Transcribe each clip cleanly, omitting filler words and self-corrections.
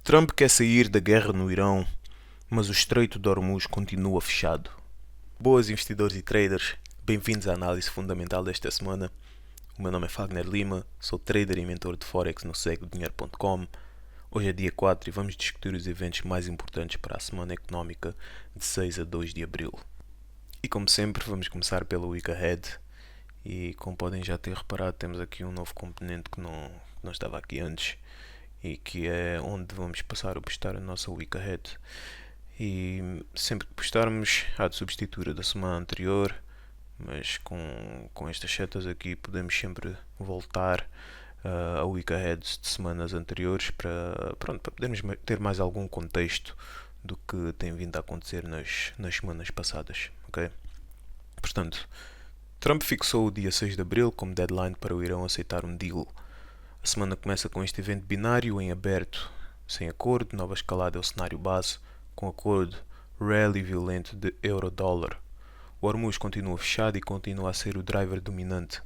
Trump quer sair da guerra no Irão, mas o Estreito de Hormuz continua fechado. Boas investidores e traders, bem-vindos à análise fundamental desta semana. O meu nome é Fagner Lima, sou trader e mentor de Forex no segudinheiro.com. Hoje é dia 4 e vamos discutir os eventos mais importantes para a semana económica de 6 a 2 de abril. E como sempre, vamos começar pelo Week Ahead. E como podem já ter reparado, temos aqui um novo componente que não estava aqui antes e que é onde vamos passar a postar a nossa Week Ahead. E sempre que postarmos, há de substituir a da semana anterior, mas com estas setas aqui podemos sempre voltar a Week Ahead de semanas anteriores para podermos ter mais algum contexto do que tem vindo a acontecer nas semanas passadas. Okay? Portanto, Trump fixou o dia 6 de abril como deadline para o Irão aceitar um deal. A semana começa com este evento binário em aberto, sem acordo, nova escalada é o cenário base, com acordo, rally violento de euro-dólar. O Hormuz continua fechado e continua a ser o driver dominante.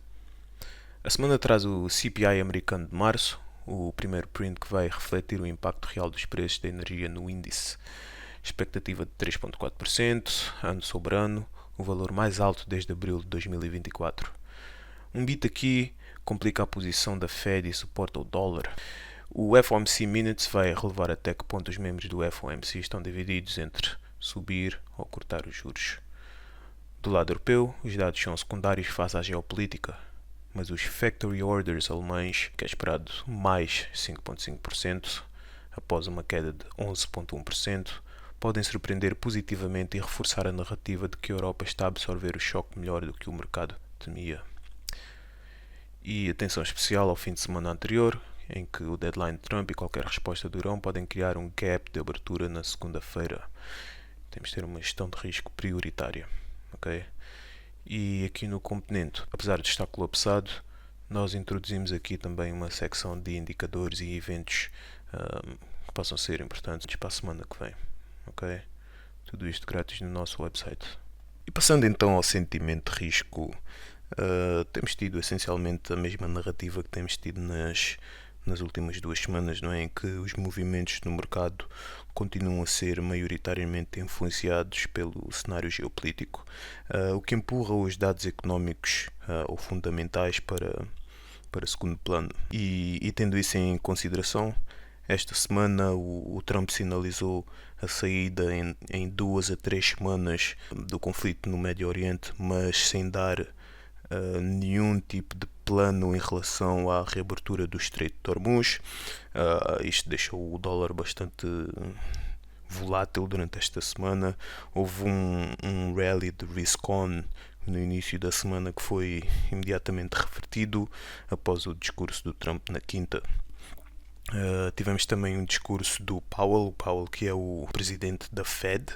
A semana traz o CPI americano de março, o primeiro print que vai refletir o impacto real dos preços da energia no índice. Expectativa de 3,4%, ano sobre ano, o valor mais alto desde abril de 2024. Um bit aqui complica a posição da Fed e suporta o dólar. O FOMC Minutes vai relevar até que ponto os membros do FOMC estão divididos entre subir ou cortar os juros. Do lado europeu, os dados são secundários face à geopolítica, mas os factory orders alemães, que é esperado mais 5,5%, após uma queda de 11,1%, podem surpreender positivamente e reforçar a narrativa de que a Europa está a absorver o choque melhor do que o mercado temia. E atenção especial ao fim de semana anterior, em que o deadline de Trump e qualquer resposta do Irão podem criar um gap de abertura na segunda-feira. Temos de ter uma gestão de risco prioritária. Okay? E aqui no componente, apesar de estar colapsado, nós introduzimos aqui também uma secção de indicadores e eventos que possam ser importantes para a semana que vem. Okay? Tudo isto grátis no nosso website. E passando então ao sentimento de risco, temos tido essencialmente a mesma narrativa que temos tido nas últimas 2 semanas, não é? Em que os movimentos no mercado continuam a ser maioritariamente influenciados pelo cenário geopolítico, o que empurra os dados económicos ou fundamentais para segundo plano. E tendo isso em consideração, esta semana o Trump sinalizou a saída em 2 a 3 semanas do conflito no Médio Oriente, mas sem dar nenhum tipo de plano em relação à reabertura do Estreito de Hormuz. Isto deixou o dólar bastante volátil durante esta semana. Houve um rally de risk-on no início da semana que foi imediatamente revertido após o discurso do Trump na quinta. Tivemos também um discurso do Powell, que é o presidente da Fed,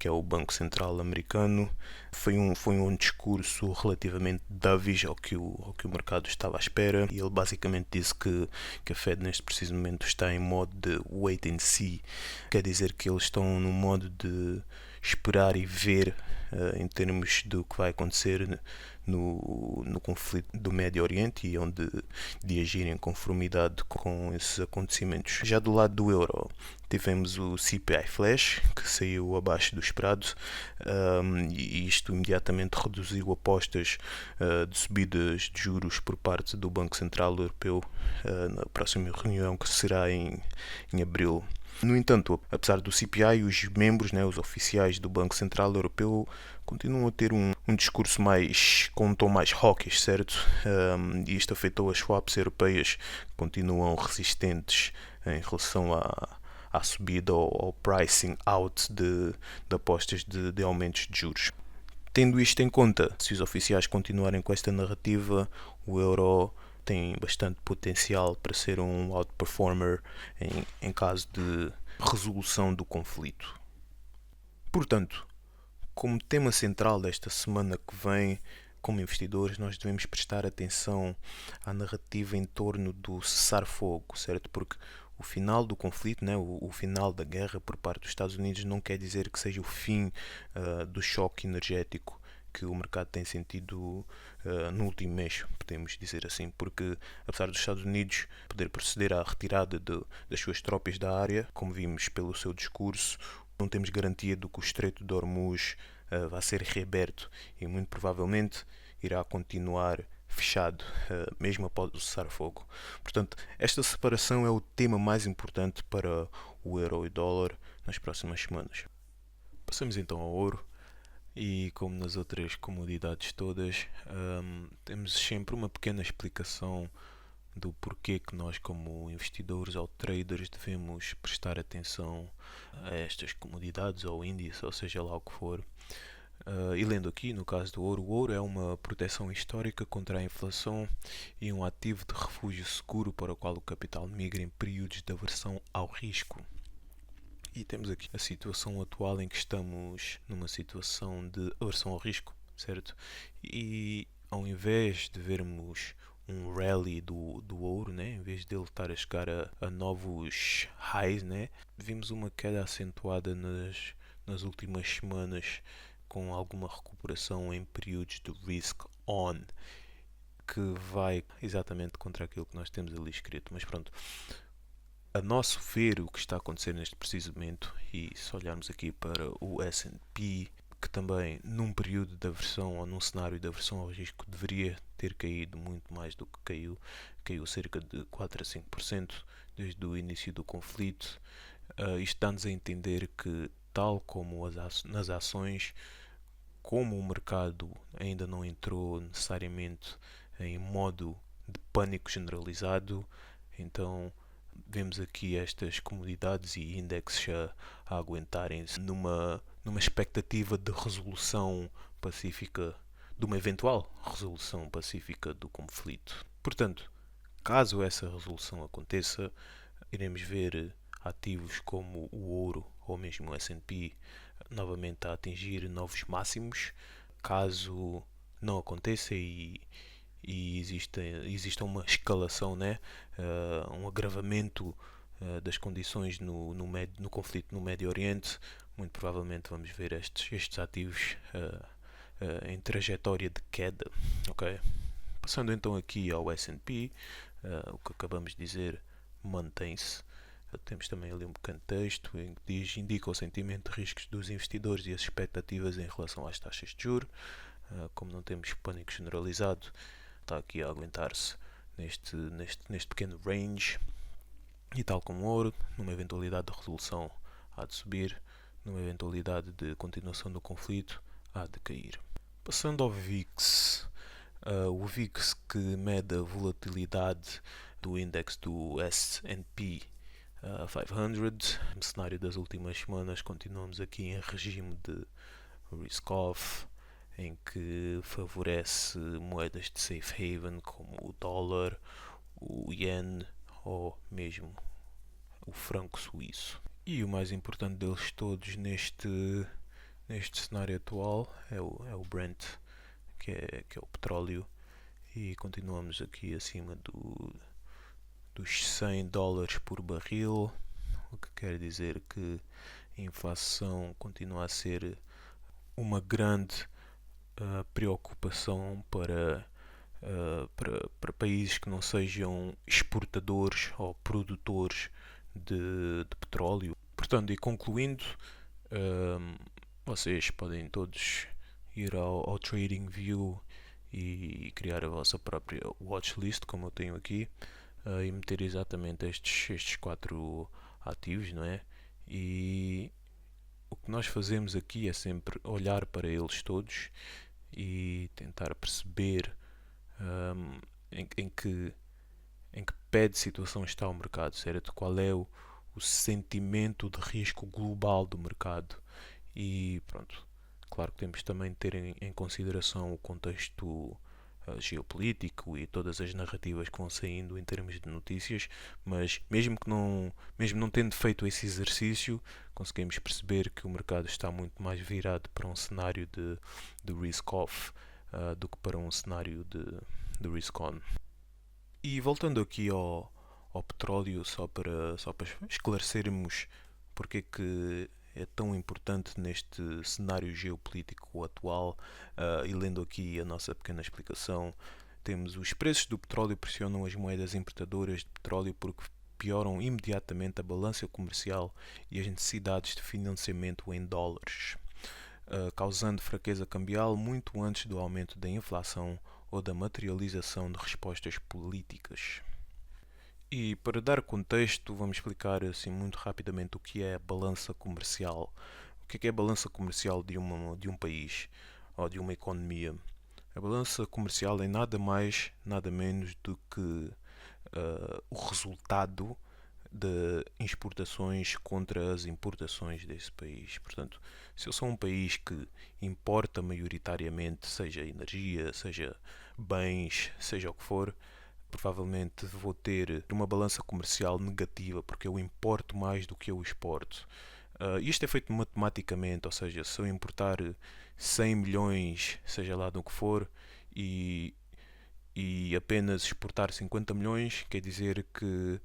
que é o Banco Central americano. Foi um discurso relativamente dovish ao que o mercado estava à espera, e ele basicamente disse que a Fed neste preciso momento está em modo de wait and see, quer dizer que eles estão no modo de esperar e ver em termos do que vai acontecer no conflito do Médio Oriente e onde de agir em conformidade com esses acontecimentos. Já do lado do euro, tivemos o CPI Flash, que saiu abaixo do esperado, e isto imediatamente reduziu apostas de subidas de juros por parte do Banco Central Europeu na próxima reunião, que será em abril. No entanto, apesar do CPI, os membros, os oficiais do Banco Central Europeu, continuam a ter um discurso com um tom mais hawkish, certo? E isto afetou as swaps europeias, que continuam resistentes em relação à subida ou ao pricing out de apostas de aumentos de juros. Tendo isto em conta, se os oficiais continuarem com esta narrativa, o euro tem bastante potencial para ser um outperformer em caso de resolução do conflito. Portanto, como tema central desta semana que vem, como investidores, nós devemos prestar atenção à narrativa em torno do cessar-fogo, certo? Porque o final do conflito, o final da guerra por parte dos Estados Unidos não quer dizer que seja o fim do choque energético que o mercado tem sentido no último mês, podemos dizer assim, porque apesar dos Estados Unidos poder proceder à retirada das suas tropas da área, como vimos pelo seu discurso, não temos garantia de que o Estreito de Hormuz vai ser reaberto e muito provavelmente irá continuar fechado, mesmo após o cessar-fogo. Portanto, esta separação é o tema mais importante para o euro e dólar nas próximas semanas. Passamos então ao ouro. E como nas outras comunidades todas, temos sempre uma pequena explicação do porquê que nós, como investidores ou traders, devemos prestar atenção a estas comunidades ou índice, ou seja lá o que for. E lendo aqui, no caso do ouro, o ouro é uma proteção histórica contra a inflação e um ativo de refúgio seguro para o qual o capital migra em períodos de aversão ao risco. E temos aqui a situação atual em que estamos numa situação de aversão ao risco, certo? E ao invés de vermos um rally do ouro, né? Em vez dele estar a chegar a novos highs, né? Vimos uma queda acentuada nas últimas semanas com alguma recuperação em períodos de risk on, que vai exatamente contra aquilo que nós temos ali escrito. Mas pronto, a nosso ver, o que está a acontecer neste preciso momento, e se olharmos aqui para o S&P, que também num período de aversão ou num cenário de aversão ao risco deveria ter caído muito mais do que caiu cerca de 4 a 5% desde o início do conflito. Isto dá-nos a entender que, tal como nas ações, como o mercado ainda não entrou necessariamente em modo de pânico generalizado, então vemos aqui estas comunidades e índices a aguentarem-se numa expectativa de resolução pacífica, de uma eventual resolução pacífica do conflito. Portanto, caso essa resolução aconteça, iremos ver ativos como o ouro ou mesmo o S&P novamente a atingir novos máximos. Caso não aconteça e exista uma escalação, né? Um agravamento das condições no conflito no Médio Oriente, muito provavelmente vamos ver estes ativos em trajetória de queda. Okay? Passando então aqui ao S&P, o que acabamos de dizer mantém-se. Temos também ali um pequeno texto em que indica o sentimento de riscos dos investidores e as expectativas em relação às taxas de juros. Como não temos pânico generalizado, está aqui a aguentar-se neste pequeno range. E tal como o ouro, numa eventualidade de resolução há de subir, numa eventualidade de continuação do conflito há de cair. Passando ao VIX, o VIX que mede a volatilidade do índice do S&P 500, no cenário das últimas semanas continuamos aqui em regime de risk-off, em que favorece moedas de safe haven como o dólar, o yen ou mesmo o franco suíço. E o mais importante deles todos neste cenário atual é o Brent, que é o petróleo, e continuamos aqui acima dos $100 por barril, o que quer dizer que a inflação continua a ser uma grande preocupação para países que não sejam exportadores ou produtores de petróleo. Portanto, e concluindo, vocês podem todos ir ao TradingView e criar a vossa própria watchlist, como eu tenho aqui, e meter exatamente estes 4 ativos, não é? E o que nós fazemos aqui é sempre olhar para eles todos e tentar perceber em que pé de situação está o mercado, certo? Qual é o sentimento de risco global do mercado. E pronto, claro que temos também de ter em consideração o contexto geopolítico e todas as narrativas que vão saindo em termos de notícias, mas mesmo não tendo feito esse exercício, conseguimos perceber que o mercado está muito mais virado para um cenário de risk-off do que para um cenário de risk-on. E voltando aqui ao petróleo, só para esclarecermos porque que é tão importante neste cenário geopolítico atual? E lendo aqui a nossa pequena explicação, temos os preços do petróleo pressionam as moedas importadoras de petróleo porque pioram imediatamente a balança comercial e as necessidades de financiamento em dólares, causando fraqueza cambial muito antes do aumento da inflação ou da materialização de respostas políticas. E para dar contexto, vamos explicar assim muito rapidamente o que é a balança comercial. O que é a balança comercial de um país ou de uma economia? A balança comercial é nada mais, nada menos do que o resultado de exportações contra as importações desse país. Portanto, se eu sou um país que importa maioritariamente, seja energia, seja bens, seja o que for, provavelmente vou ter uma balança comercial negativa porque eu importo mais do que eu exporto. Isto é feito matematicamente, ou seja, se eu importar 100 milhões, seja lá do que for, e, e apenas exportar 50 milhões, quer dizer que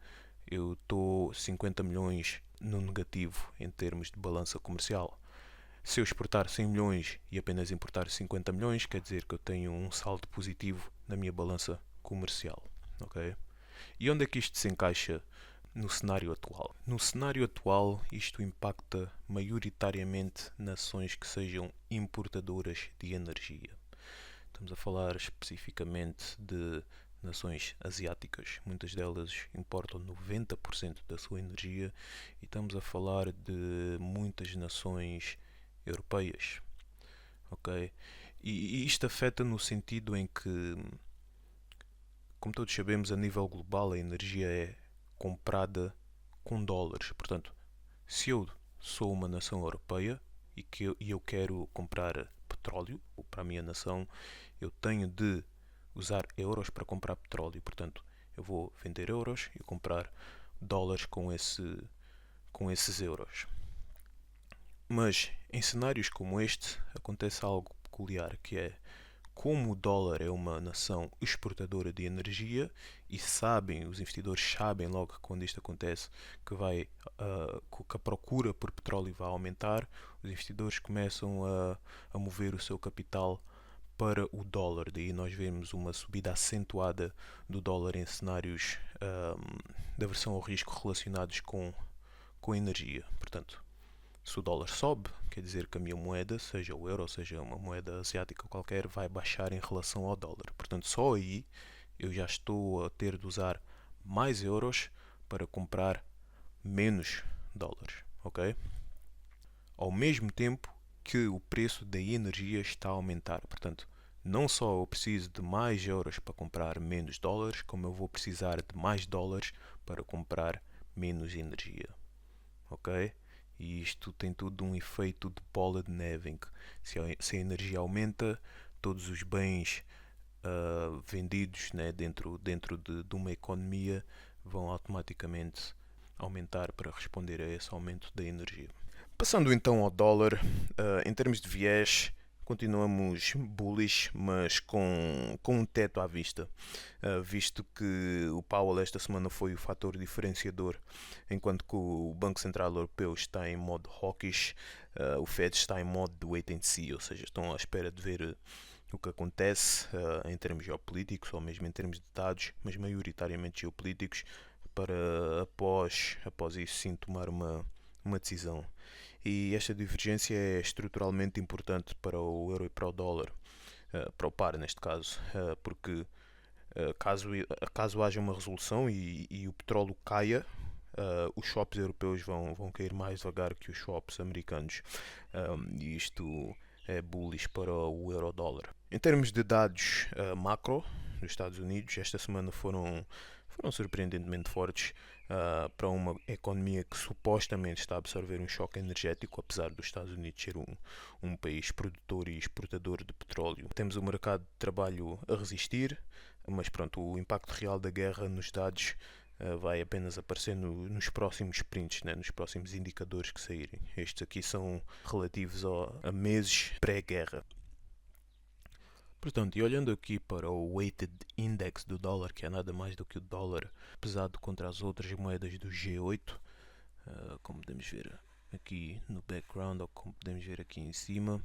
eu estou 50 milhões no negativo em termos de balança comercial. Se eu exportar 100 milhões e apenas importar 50 milhões, quer dizer que eu tenho um saldo positivo na minha balança comercial. Okay? E onde é que isto se encaixa no cenário atual? No cenário atual, isto impacta maioritariamente nações que sejam importadoras de energia. Estamos a falar especificamente de nações asiáticas, muitas delas importam 90% da sua energia, e estamos a falar de muitas nações europeias. Ok? E isto afeta no sentido em que, como todos sabemos, a nível global a energia é comprada com dólares. Portanto, se eu sou uma nação europeia e eu quero comprar petróleo para a minha nação, eu tenho de usar euros para comprar petróleo. Portanto, eu vou vender euros e comprar dólares com esses euros. Mas em cenários como este acontece algo peculiar, que é como o dólar é uma nação exportadora de energia e os investidores sabem logo que quando isto acontece que a procura por petróleo vai aumentar, os investidores começam a mover o seu capital para o dólar. Daí nós vemos uma subida acentuada do dólar em cenários de aversão ao risco relacionados com a energia. Portanto, se o dólar sobe, quer dizer que a minha moeda, seja o euro, seja uma moeda asiática qualquer, vai baixar em relação ao dólar. Portanto, só aí eu já estou a ter de usar mais euros para comprar menos dólares, ok? Ao mesmo tempo que o preço da energia está a aumentar. Portanto, não só eu preciso de mais euros para comprar menos dólares, como eu vou precisar de mais dólares para comprar menos energia, ok? E isto tem tudo um efeito de bola de neve, em que se a energia aumenta, todos os bens vendidos, né, dentro de uma economia vão automaticamente aumentar para responder a esse aumento da energia. Passando então ao dólar, em termos de viés, continuamos bullish, mas com um teto à vista, visto que o Powell esta semana foi o fator diferenciador, enquanto que o Banco Central Europeu está em modo hawkish, o Fed está em modo de wait and see, ou seja, estão à espera de ver o que acontece em termos geopolíticos ou mesmo em termos de dados, mas maioritariamente geopolíticos, para após isso sim tomar uma decisão. E esta divergência é estruturalmente importante para o euro e para o dólar, para o par neste caso, porque caso haja uma resolução e o petróleo caia, os swaps europeus vão cair mais devagar que os swaps americanos, e isto é bullish para o euro-dólar. Em termos de dados macro dos Estados Unidos, esta semana foram surpreendentemente fortes para uma economia que supostamente está a absorver um choque energético, apesar dos Estados Unidos ser um país produtor e exportador de petróleo. Temos o mercado de trabalho a resistir, mas pronto, o impacto real da guerra nos dados vai apenas aparecer nos próximos prints, né, nos próximos indicadores que saírem. Estes aqui são relativos a meses pré-guerra. Portanto, e olhando aqui para o Weighted Index do dólar, que é nada mais do que o dólar pesado contra as outras moedas do G8, como podemos ver aqui no background, ou como podemos ver aqui em cima,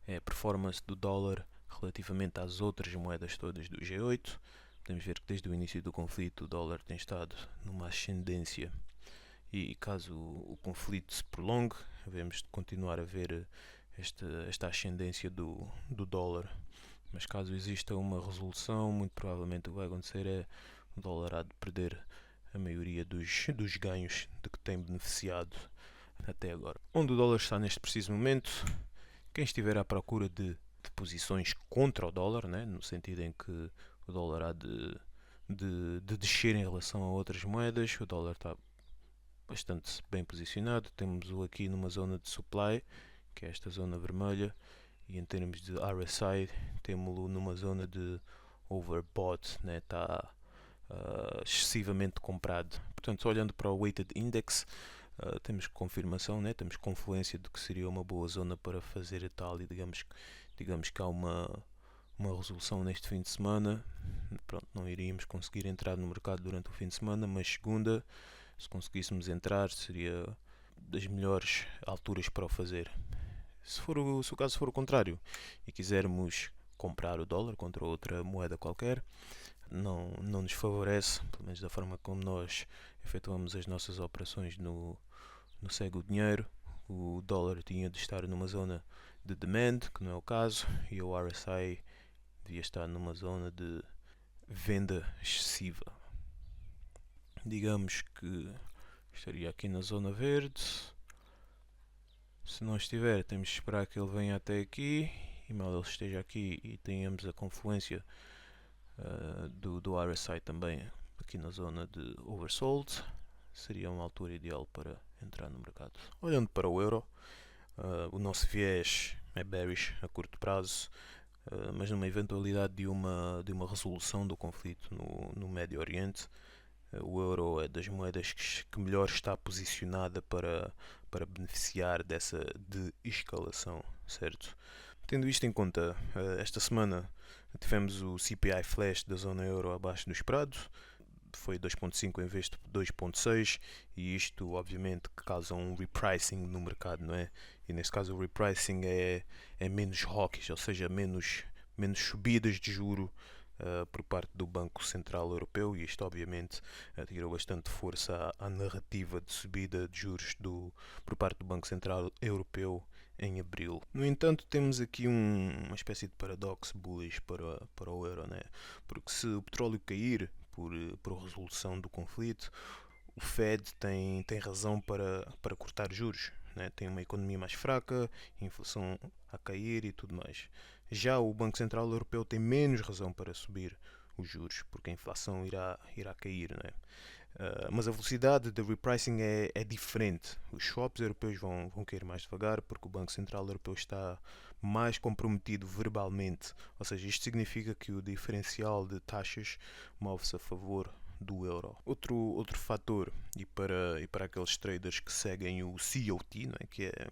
é a performance do dólar relativamente às outras moedas todas do G8. Podemos ver que desde o início do conflito o dólar tem estado numa ascendência e caso o conflito se prolongue, devemos continuar a ver esta ascendência do dólar. Mas caso exista uma resolução, muito provavelmente o que vai acontecer é o dólar há de perder a maioria dos ganhos de que tem beneficiado até agora. Onde o dólar está neste preciso momento, quem estiver à procura de posições contra o dólar, né, no sentido em que o dólar há de descer em relação a outras moedas, o dólar está bastante bem posicionado. Temos-o aqui numa zona de supply, que é esta zona vermelha, e em termos de RSI temos-lo numa zona de overbought, né, está excessivamente comprado. Portanto, olhando para o Weighted Index, temos confirmação, né? Temos confluência de que seria uma boa zona para fazer a tal, e digamos que há uma resolução neste fim de semana. Pronto, não iríamos conseguir entrar no mercado durante o fim de semana, mas segunda, se conseguíssemos entrar, seria das melhores alturas para o fazer. Se o caso for o contrário e quisermos comprar o dólar contra outra moeda qualquer, não nos favorece, pelo menos da forma como nós efetuamos as nossas operações no Segue o Dinheiro. O dólar tinha de estar numa zona de demand, que não é o caso, e o RSI devia estar numa zona de venda excessiva. Digamos que estaria aqui na zona verde. Se não estiver, temos de esperar que ele venha até aqui, e mal ele esteja aqui e tenhamos a confluência do RSI também aqui na zona de oversold, seria uma altura ideal para entrar no mercado. Olhando para o euro, o nosso viés é bearish a curto prazo, mas numa eventualidade de uma resolução do conflito no Médio Oriente, o euro é das moedas que melhor está posicionada para beneficiar dessa de-escalação, certo? Tendo isto em conta, esta semana tivemos o CPI flash da zona euro abaixo do esperado, foi 2.5 em vez de 2.6, e isto obviamente causa um repricing no mercado, não é? E neste caso o repricing é menos hawkish, ou seja, menos subidas de juro por parte do Banco Central Europeu, e isto obviamente tirou bastante força à narrativa de subida de juros por parte do Banco Central Europeu em abril. No entanto, temos aqui uma espécie de paradoxo bullish para o euro, né? Porque se o petróleo cair por resolução do conflito, o Fed tem razão para cortar juros, né? Tem uma economia mais fraca, inflação a cair e tudo mais. Já o Banco Central Europeu tem menos razão para subir os juros, porque a inflação irá cair, né? Mas a velocidade de repricing é diferente. Os swaps europeus vão cair mais devagar, porque o Banco Central Europeu está mais comprometido verbalmente, ou seja, isto significa que o diferencial de taxas move-se a favor do euro. Outro fator, e para aqueles traders que seguem o COT, não é? Que é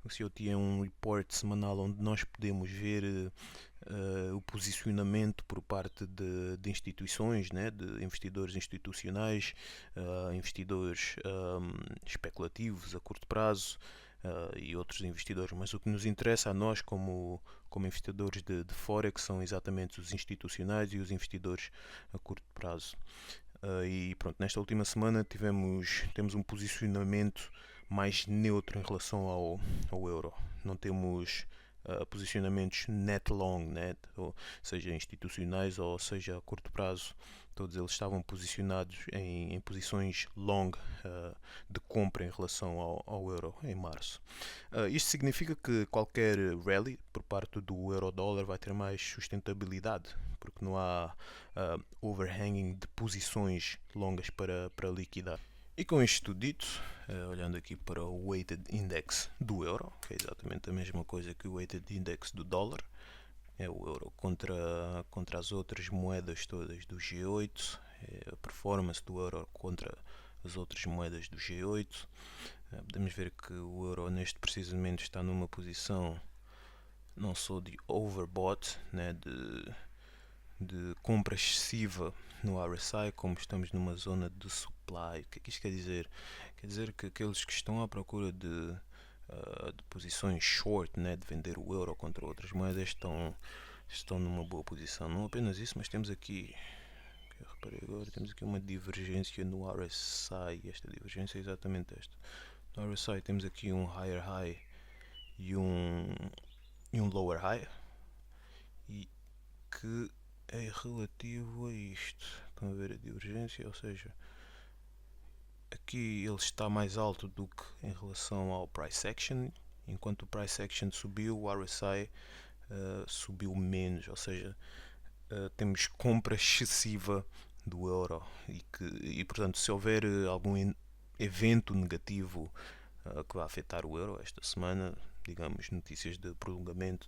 o COT é um report semanal onde nós podemos ver o posicionamento por parte de instituições, né, de investidores institucionais, investidores especulativos a curto prazo, e outros investidores. Mas o que nos interessa a nós como investidores de Forex são exatamente os institucionais e os investidores a curto prazo. E pronto, nesta última semana temos um posicionamento mais neutro em relação ao euro. Não temos posicionamentos net long, né? Ou seja institucionais ou seja a curto prazo. Todos eles estavam posicionados em posições long de compra em relação ao euro em março. Isto significa que qualquer rally por parte do euro-dólar vai ter mais sustentabilidade, porque não há overhanging de posições longas para liquidar. E com isto tudo dito, olhando aqui para o Weighted Index do euro, que é exatamente a mesma coisa que o Weighted Index do dólar, é o euro contra as outras moedas todas do G8, é a performance do euro contra as outras moedas do G8. Podemos ver que o euro neste preciso momento está numa posição não só de overbought, né, de compra excessiva no RSI, como estamos numa zona de supply. O que é que isto quer dizer? Quer dizer que aqueles que estão à procura de posições short, né, de vender o euro contra outras moedas, estão numa boa posição. Não apenas isso, mas temos aqui, que eu reparei agora, temos aqui uma divergência no RSI, e esta divergência é exatamente esta. No RSI temos aqui um higher high e um lower high, e que é relativo a isto. Estão a ver a divergência? Ou seja, aqui ele está mais alto do que em relação ao price action. Enquanto o price action subiu, o RSI subiu menos. Ou seja, temos compra excessiva do euro e portanto, se houver algum evento negativo que vai afetar o euro esta semana, digamos notícias de prolongamento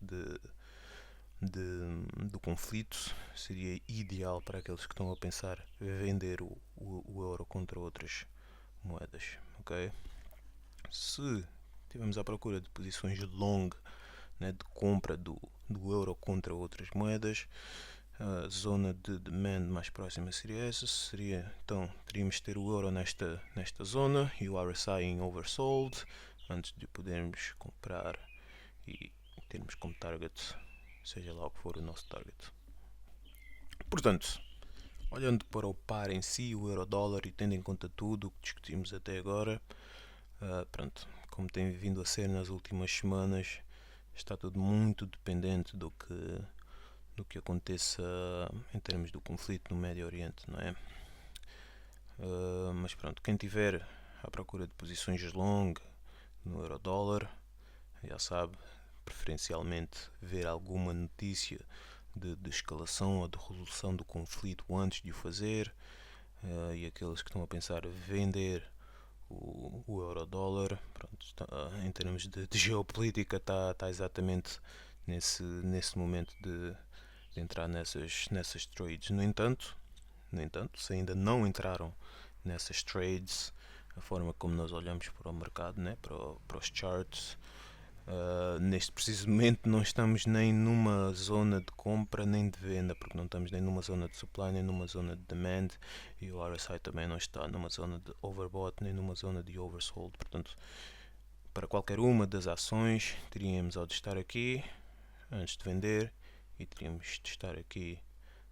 do conflito, seria ideal para aqueles que estão a pensar vender o euro contra outras moedas, ok? Se estivermos à procura de posições long, né, de compra do euro contra outras moedas, a zona de demand mais próxima seria essa, então teríamos de ter o euro nesta zona e o RSI em oversold antes de podermos comprar e termos como target, seja lá o que for o nosso target. Portanto, olhando para o par em si, o euro-dólar, e tendo em conta tudo o que discutimos até agora, pronto, como tem vindo a ser nas últimas semanas, está tudo muito dependente do que aconteça em termos do conflito no Médio Oriente, não é? Mas pronto, quem tiver à procura de posições long no euro-dólar, já sabe, preferencialmente ver alguma notícia de escalação ou de resolução do conflito antes de o fazer, e aqueles que estão a pensar vender o euro-dólar, em termos de geopolítica, está exatamente nesse momento de entrar nessas trades. No entanto, se ainda não entraram nessas trades, a forma como nós olhamos para o mercado, né, para os charts, neste preciso momento não estamos nem numa zona de compra nem de venda, porque não estamos nem numa zona de supply nem numa zona de demand, e o RSI também não está numa zona de overbought nem numa zona de oversold. Portanto, para qualquer uma das ações teríamos de estar aqui antes de vender e teríamos de estar aqui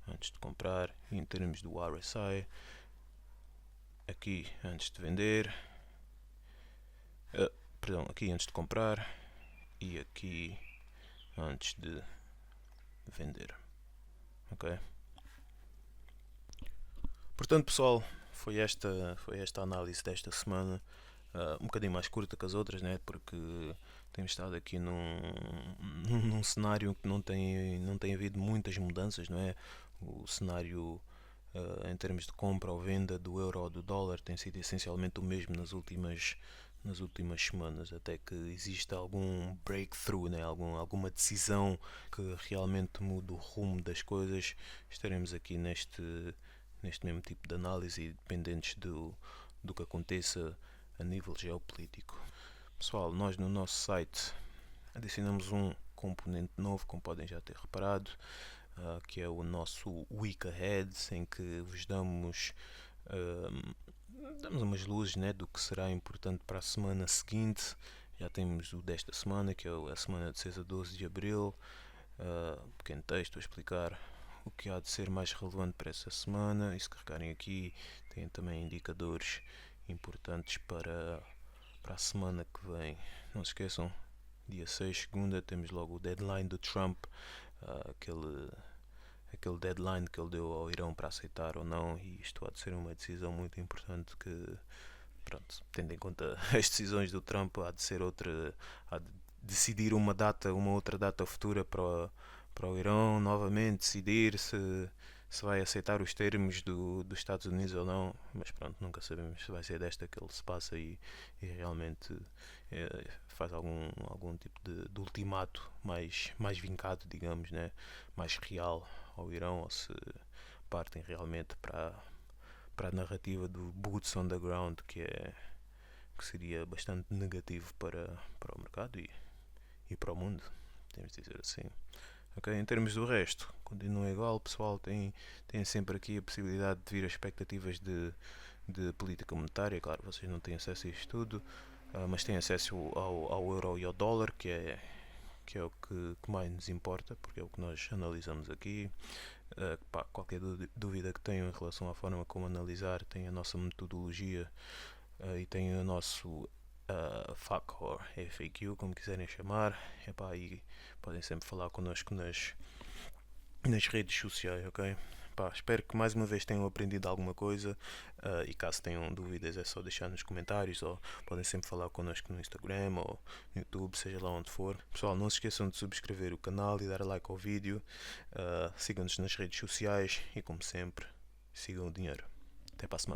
antes de comprar, e em termos do RSI, aqui antes de vender, aqui antes de comprar e aqui antes de vender, ok? Portanto, pessoal, foi esta análise desta semana, um bocadinho mais curta que as outras, né? Porque temos estado aqui num cenário que não tem havido muitas mudanças, não é? O cenário em termos de compra ou venda do euro ou do dólar tem sido essencialmente o mesmo nas últimas semanas, até que exista algum breakthrough, né? Alguma decisão que realmente mude o rumo das coisas. Estaremos aqui neste mesmo tipo de análise e dependentes do que aconteça a nível geopolítico. Pessoal, nós no nosso site adicionamos um componente novo, como podem já ter reparado, que é o nosso Week Ahead, em que vos damos umas luzes, né, do que será importante para a semana seguinte. Já temos o desta semana, que é a semana de 6 a 12 de Abril, pequeno texto a explicar o que há de ser mais relevante para essa semana, e se carregarem aqui tem também indicadores importantes para a semana que vem. Não se esqueçam, dia 6, segunda, temos logo o deadline do Trump, aquele deadline que ele deu ao Irão para aceitar ou não, e isto há de ser uma decisão muito importante que, pronto, tendo em conta as decisões do Trump, há de decidir uma outra data futura para o Irão novamente decidir se vai aceitar os termos dos Estados Unidos ou não, mas pronto, nunca sabemos se vai ser desta que ele se passa e realmente faz algum tipo de ultimato mais vincado, digamos, né, mais real ao Irão, ou se partem realmente para a narrativa do boots on the ground, que seria bastante negativo para o mercado e para o mundo, temos de dizer assim. Ok? Em termos do resto, continua igual, pessoal. Tem sempre aqui a possibilidade de vir as expectativas de política monetária. Claro, vocês não têm acesso a isto tudo, mas têm acesso ao euro e ao dólar, que é o que mais nos importa, porque é o que nós analisamos aqui. Qualquer dúvida que tenham em relação à forma como analisar, tem a nossa metodologia e tem o nosso FAQ ou FAQ, como quiserem chamar. E podem sempre falar connosco nas redes sociais, ok? Espero que mais uma vez tenham aprendido alguma coisa e caso tenham dúvidas é só deixar nos comentários ou podem sempre falar connosco no Instagram ou no YouTube, seja lá onde for. Pessoal, não se esqueçam de subscrever o canal e dar like ao vídeo, sigam-nos nas redes sociais e como sempre, sigam o dinheiro. Até para a semana.